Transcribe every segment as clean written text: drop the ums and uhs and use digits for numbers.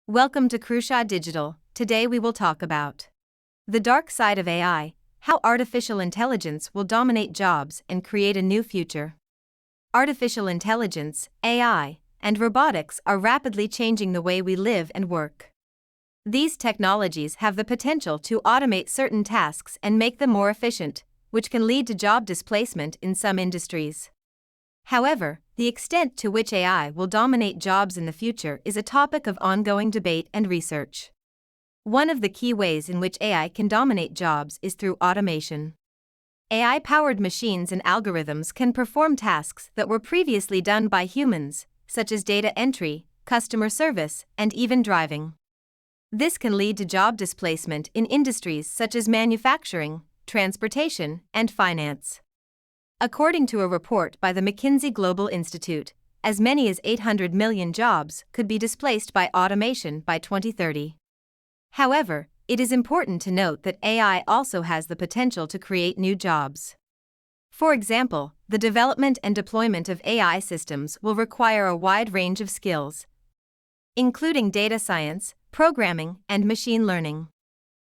Welcome to Crusha Digital. Today we will talk about the dark side of AI, how artificial intelligence will dominate jobs and create a new future. Artificial intelligence, AI, and robotics are rapidly changing the way we live and work. These technologies have the potential to automate certain tasks and make them more efficient, which can lead to job displacement in some industries. However, the extent to which AI will dominate jobs in the future is a topic of ongoing debate and research. One of the key ways in which AI can dominate jobs is through automation. AI-powered machines and algorithms can perform tasks that were previously done by humans, such as data entry, customer service, and even driving. This can lead to job displacement in industries such as manufacturing, transportation, and finance. According to a report by the McKinsey Global Institute, as many as 800 million jobs could be displaced by automation by 2030. However, it is important to note that AI also has the potential to create new jobs. For example, the development and deployment of AI systems will require a wide range of skills, including data science, programming, and machine learning.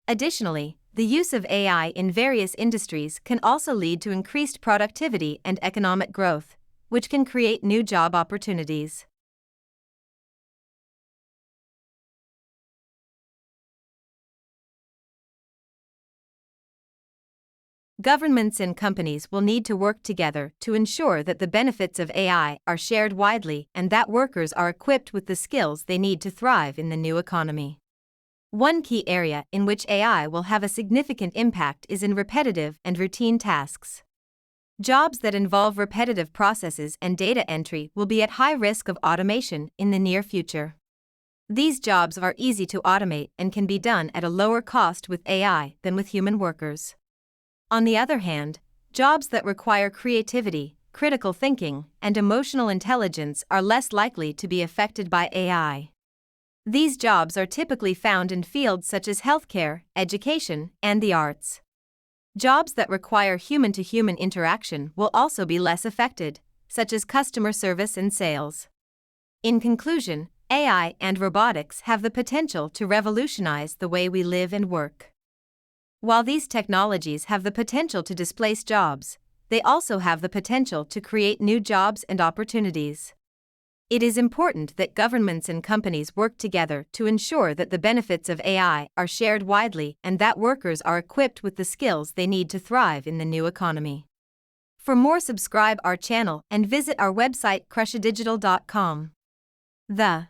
Additionally, the use of AI in various industries can also lead to increased productivity and economic growth, which can create new job opportunities. Governments and companies will need to work together to ensure that the benefits of AI are shared widely and that workers are equipped with the skills they need to thrive in the new economy. One key area in which AI will have a significant impact is in repetitive and routine tasks. Jobs that involve repetitive processes and data entry will be at high risk of automation in the near future. These jobs are easy to automate and can be done at a lower cost with AI than with human workers. On the other hand, jobs that require creativity, critical thinking, and emotional intelligence are less likely to be affected by AI. These jobs are typically found in fields such as healthcare, education, and the arts. Jobs that require human-to-human interaction will also be less affected, such as customer service and sales. In conclusion, AI and robotics have the potential to revolutionize the way we live and work. While these technologies have the potential to displace jobs, they also have the potential to create new jobs and opportunities. It is important that governments and companies work together to ensure that the benefits of AI are shared widely and that workers are equipped with the skills they need to thrive in the new economy. For more, subscribe our channel and visit our website crushadigital.com. The